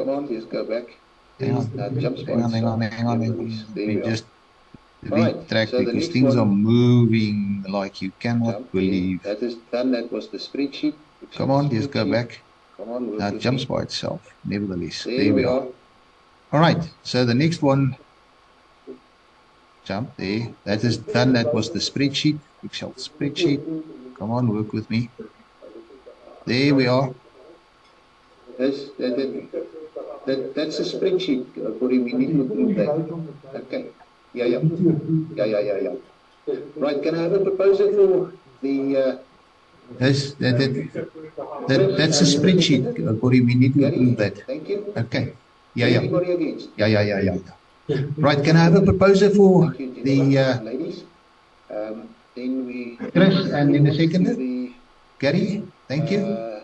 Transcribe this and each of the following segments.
Come on, just go back. Hang on. Jumps by Hang on. itself. Let me just Right, retract so the because next things are one- moving like you cannot believe. That is done. That was the spreadsheet. Come on, just go back. Come on, work Now it with jumps me. by itself, nevertheless. There we are. All right, so the next one, jump there. That is done. That was the spreadsheet, Excel spreadsheet. Come on, work with me. There we are. That's a spreadsheet. We need to prove that. Okay. Yeah. Right, can I have a proposal for the... That's a spreadsheet, Corey. We need to approve that. Thank you. Okay. Yeah. Anybody against? Yeah. Right, can I have a proposal for the... ladies. Then we... Chris, and in a second, Gary, thank you.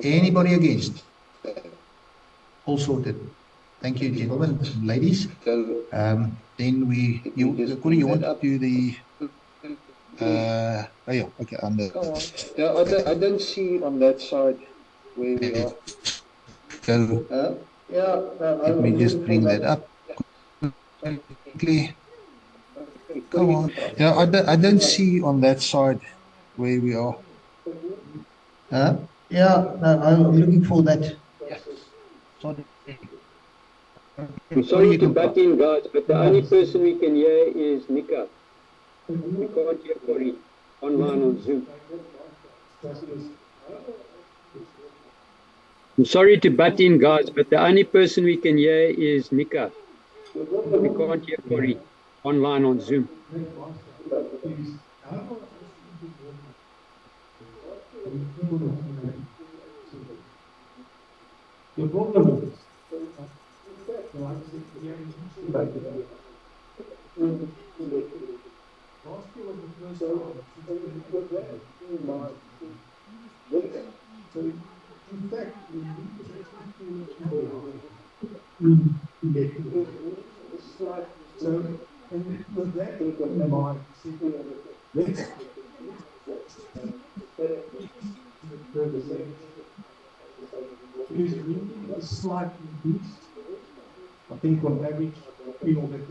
Anybody against? All sorted. Thank you, gentlemen and ladies. Then Corey, you want to do the... okay, on the... I don't see on that side where we are. Go. Let me just bring that up quickly. Come on. Yeah, I don't see on that side where we are. Yeah, no, I'm looking for that. Sorry. I'm sorry to butt in, guys, but the only person we can hear is Nika. We can't hear Corey online on Zoom. I'm sorry to butt in, guys, but the only person we can hear is Nika. We can't hear Corey online on Zoom. Slight increase. I think on average, people that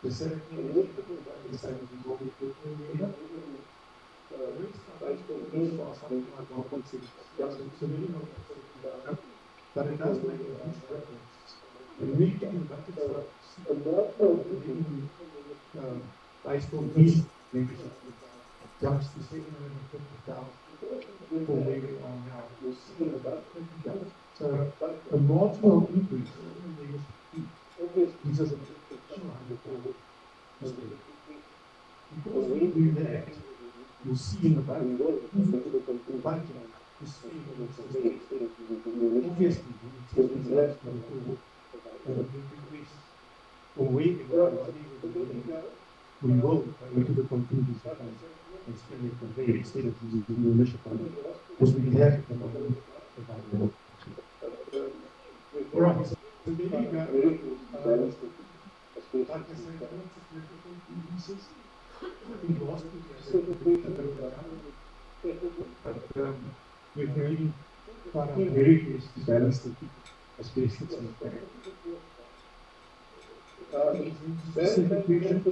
the second but it does make a huge difference. And we can based on these membership jumps to 750,000 for where we are now. So a marginal increase gives us a because we do that, you'll see in the budget, obviously, we will go to the conclusions and spend it from there instead of using the initial fund, because we have it available. All right, so there you go. Like I said, not significant increases. I think last week but we're really quite our very best to balance the two as best as we can. Specific yes,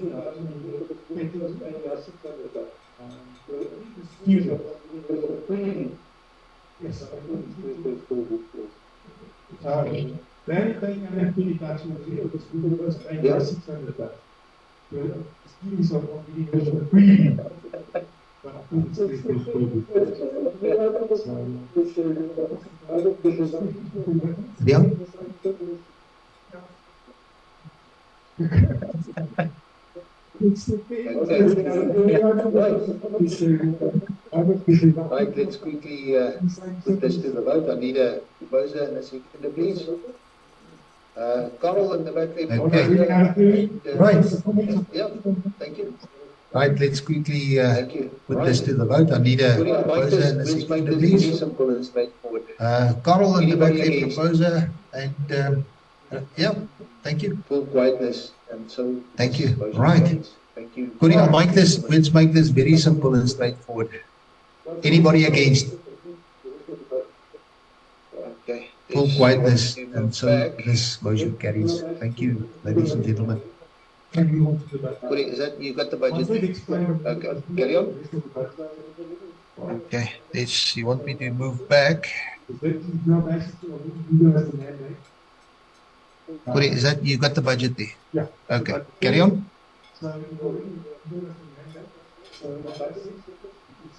the only thing I have really touched on here was we were 600 bucks. The schemes are really free, but I think it's Yeah. Right, let's quickly put this to the vote. I need a proposer and a seconder, please. Carl in the back there. Okay. Right. Yeah, thank you. Right, let's quickly put this to the vote. I need a proposer and a seconder, please. Carl in the back there, proposer, and yeah, thank you. Full quietness, and so. Thank you. Right. Thank you. Corey, let's make this very simple and straightforward. Anybody against? full quietness, and so this motion carries. Thank you, ladies and gentlemen. Can we move to the budget? Corey, is that, you got the budget? Once we've explained the Okay, budget, carry on. the rest of the budget. Okay, you want me to move back? Is that your basically what you do as the mandate? Corey, is that, you got the budget there? Yeah. Okay, carry on. So what you do as the mandate, so the basics, it's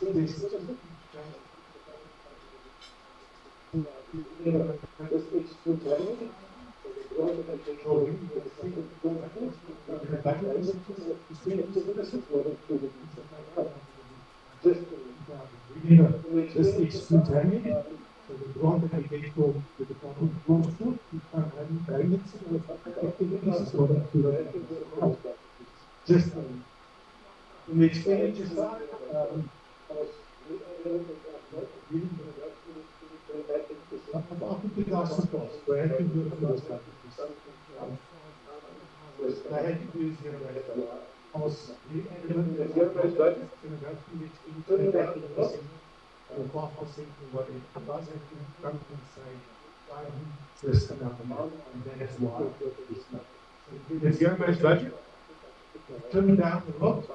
this excludes having it. So the grant that we get from the Department of Transport, we can't have guidance or activities according to the just on the expenditure side, I think the last cost, we had to do it for those packages. I had to do zero rate. I was the element that zero rate budget is going to go through the expenditure and 5% of what it does have to come and say, this amount, and that is why the zero rate budget turn down the lot. For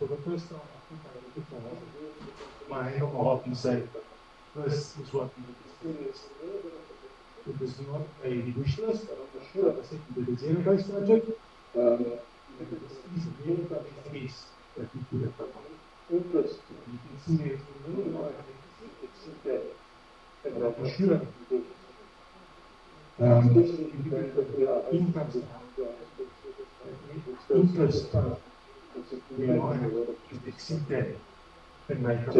the first time, I think I looked at my hand on my heart and say, this is what we do. It is not a wish list, but I'm sure I said the zero-based budget. It is a very big case that we put it on. You can see it's a little more and I'm sure income interest we might exceed that and make up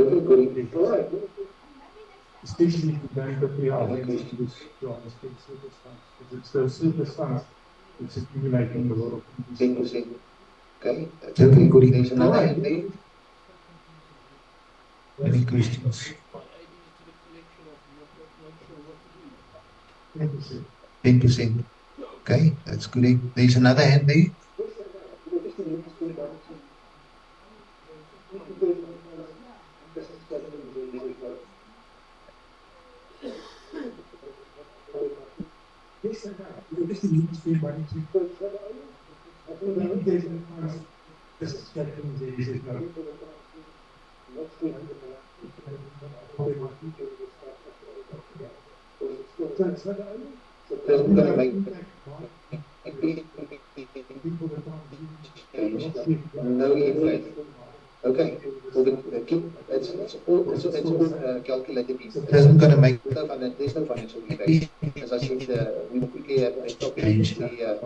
especially if we don't we are linked to this service funds because it's those service funds it's accumulating a lot of 10%. Okay, There's another hand there. Any questions? 10%. Okay, that's good. There's another hand there. Doesn't gonna make no impact. Okay, so it's all calculated. It doesn't gonna make There's no financial impact. As I said, we will quickly have a topic.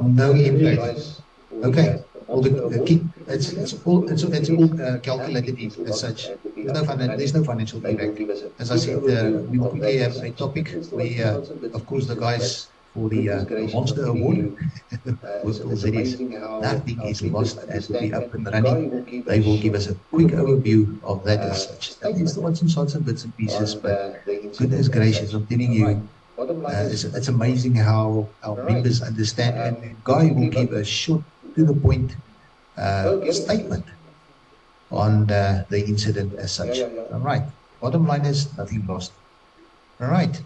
no impact. Okay, all it's all calculated as such. There's no financial impact. As I said, we will quickly have a topic. We of course the guys for the Monster Award with all cities, nothing is lost and will be up and running. They will give us a quick overview of that as such. That is the odds and sods and bits and pieces, but goodness gracious, I'm telling you, it's amazing how our members understand, and Guy will give a short, to the point statement on the incident as such. All right, bottom line is nothing lost. All right,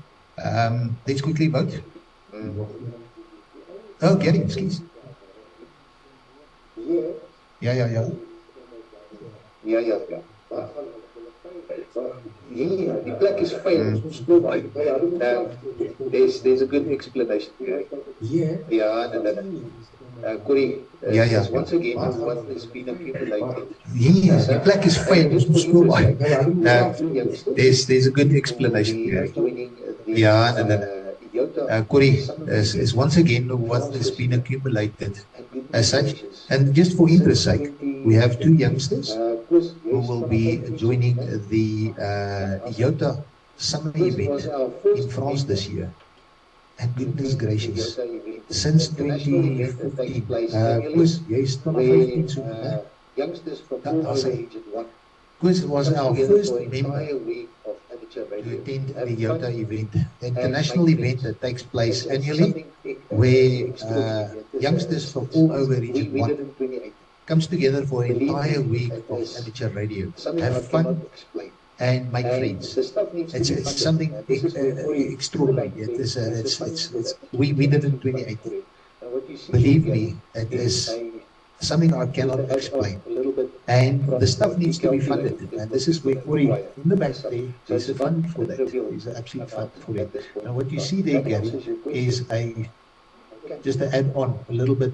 let's quickly vote. Oh, Gary, please. Yeah. Yeah, die plek is veilig, ons glo baie. There's a good explanation. Corey, once again, what has been accumulated. Yeah, die plek is veilig, ons glo baie. There's a good explanation. Corey, is once again what has been accumulated as such. And just for interest sake, we have two youngsters who will be joining the IOTA summer event in France this year. And goodness gracious, since 2015, Koos, jy is dan 15 so Koos was our first member to attend the IOTA event, the international event that takes place annually, where youngsters from all over Region 1 comes together for an entire week of amateur radio. Have fun and make friends. It's something extraordinary. We did it in 2018. Believe me, it is something I cannot explain. And the stuff needs to be funded. And this is where Corey, in the back there's a fund for that. There's an absolute fund for it. Now what you see there, Gary, is just to add on a little bit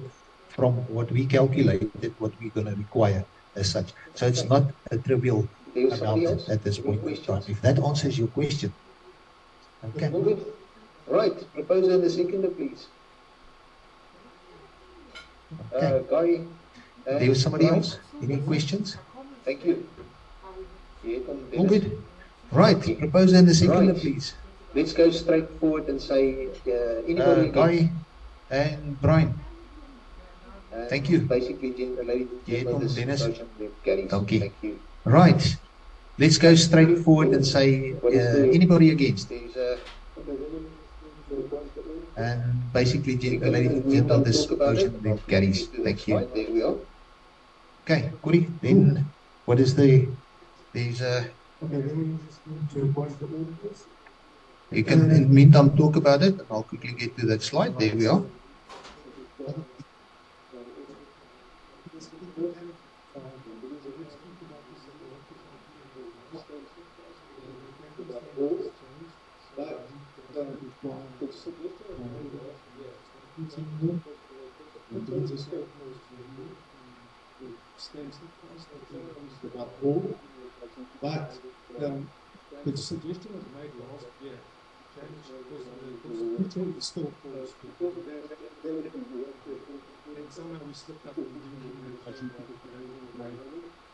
from what we calculated, what we're going to require as such. So it's not a trivial amount at this point in time. If that answers your question. Okay. Right. Proposer and the seconder, please. Okay. There was somebody else? Any questions? Thank you. All good. Right. Proposer and the seconder, please. Let's go straight forward and say anybody. Guy and Brian. Thank you. Basically, ladies and Dennis. Okay. Thank you. Right. Let's go straight forward and say anybody against. And basically, ladies and gentlemen, this motion then carries. Thank you. There we are. Okay, Corey, then what is there's Okay, then we just need to appoint the auditors. You can in the meantime talk about it, and I'll quickly get to that slide. There we are. But the suggestion was made last year. Change the still falls. And somehow we slipped up and didn't do the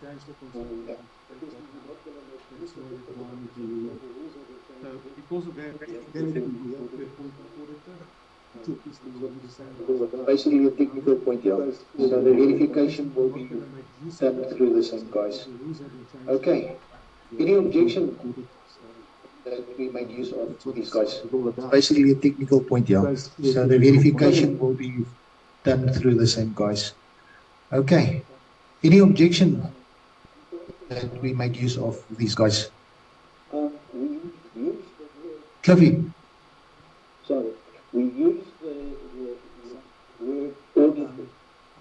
change the concept. So because of that, then we have to appoint the auditor. Basically a technical point here. So the verification will be done through the same guys. Okay. Any objection that we make use of these guys? Basically a technical point here. So the verification will be done through the same guys. Okay. Any objection that we make use of these guys? Cliffy. Sorry. We use the word auditor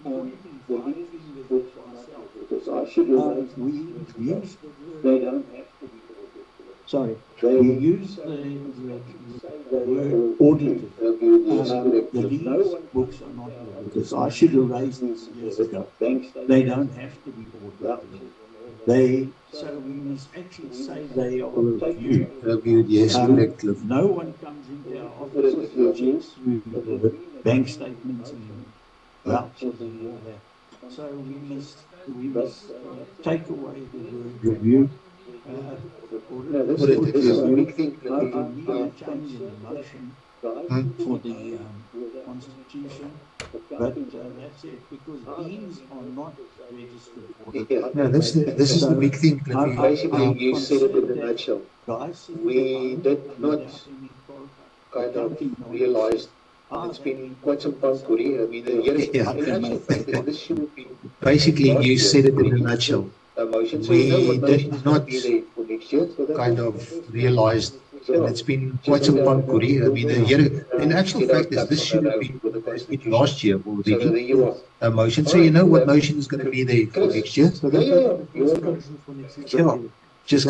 on the leases which are because I should have we use they don't have to be audited. Sorry. We use the word audited. The lease books are not audited. I should have raised this years ago. They don't have to be audited. So we must actually say they are reviewed. Reviewed, yes, correct. No one comes into our office through bank statements and vouchers and all that. So we must take away the word review. This is a big thing. We need a change in the motion for the constitution, but that's it, because deans are not registered. No, this is the big thing. Basically, you said it in a nutshell. We did not kind of realize it's been quite some time, Corey. I mean, this should be. Basically, you said it in a nutshell. We did not kind of realize. And it's been quite some time, Corey. I mean, in actual fact, this should have been last year already. A motion. So you know what motion is going to be there for next year? Yeah. Just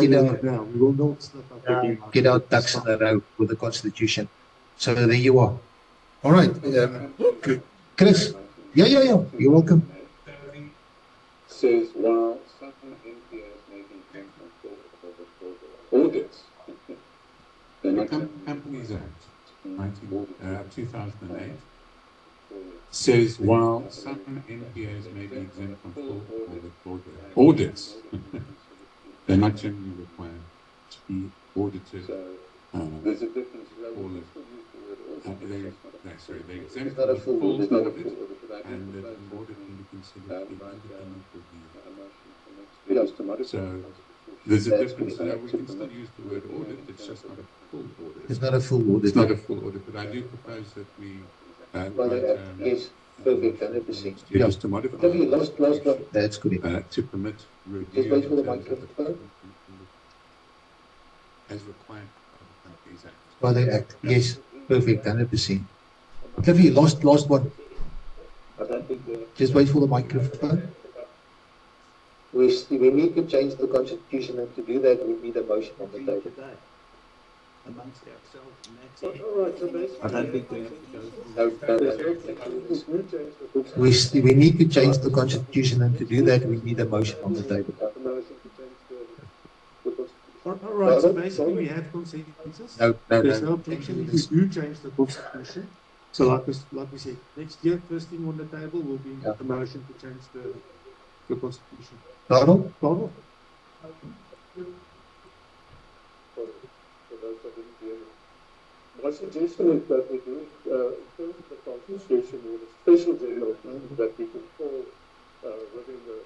get our ducks in a row with the Constitution. So there you are. All right. Chris. Yeah. You're welcome. Says while some NPOs may be exempt from audits. The Companies Act 2008 says while some NPOs may be exempt from full audits, they're not generally required to be audited. There's a difference. They're exempt from full audit, and that an audit can be considered to be independent review. So there's a difference. We can still use the word audit. It's just not a full audit. It's not a full audit. It's not a full audit, but I do propose that we Yes, perfect, 100%. Yeah. Just to modify. Last one. That's correct. To permit review. Just wait for the microphone. As required by the Companies Act. By the Act, yes, perfect, 100%. Cliffy, last one. Just wait for the microphone. We need to change the constitution, and to do that, we need a motion on the table. Amongst ourselves, and that's it. I don't think we have to go. We need to change the constitution, and to do that, we need a motion on the table. All right, so basically we have consensus. There's no objection if we do change the constitution. So like we said, next year, first thing on the table will be the motion to change the constitution. Donald? My suggestion is that we do, in terms of the constitution, with a special general meeting that we can call within the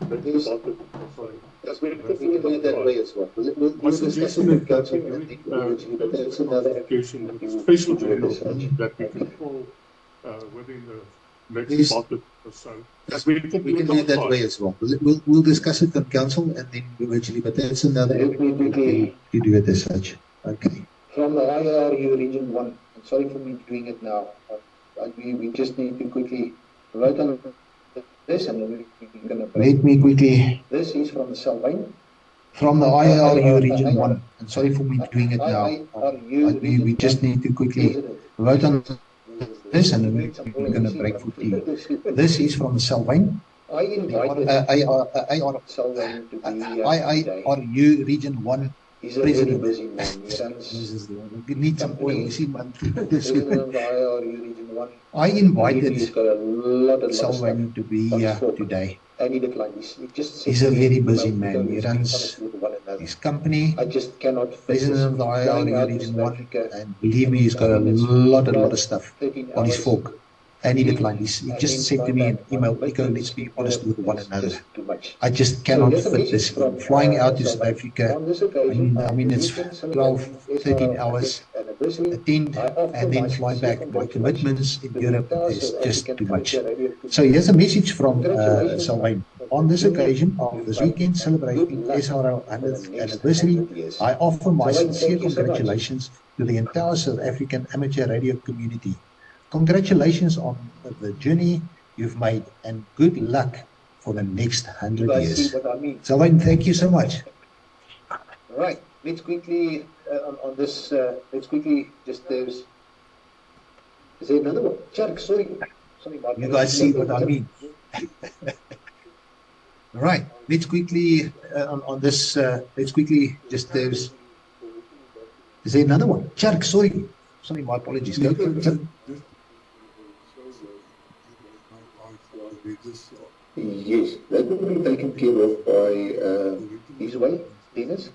market. Sorry. Yes, we can do it that way as well. We'll discuss it with council, but that's another application with a special general meeting that we can call within the next market or so. Yes, we can do it that way as well. We'll discuss it on council and then eventually, but that's another avenue to do it as such. Okay. From the IRU Region 1, I'm sorry for me doing it now. We just need to quickly vote on this, and then we're going to break. Let me quickly. This is from the Salvine. From the IRU Region 1. I'm sorry for me doing it now. We just need to quickly vote on this, and then we're going to break for tea. This is from the Salvine. I invited Salvine to be IRU Region 1. He's a very busy man. We need some oil. You see, man. I invited Salvine to be here today. And he declined. He's a very busy man. He runs his company. I just cannot president of the IRU Region 1. And believe me, he's got a lot of stuff on his fork. And he declined. He just said to me in email, Nico, let's be honest with one another. I just cannot fit this in. Flying out to South Africa, I mean it's 12, 13 hours, attend, and then fly back. My commitments in Europe is just too much. So here's a message from Salvine. On this occasion of this weekend celebrating SARL 100th anniversary, I offer my sincere congratulations to the entire South African amateur radio community. Congratulations on the journey you've made, and good luck for the next 100 years. Salvine, thank you so much. All right, let's quickly on this. Let's quickly just is there another one? Chuck, sorry, you guys see what I mean. All right, let's quickly on this. Let's quickly just is there another one? Chuck, sorry, my apologies. Yes, that will be taken care of by his wife, Dennis.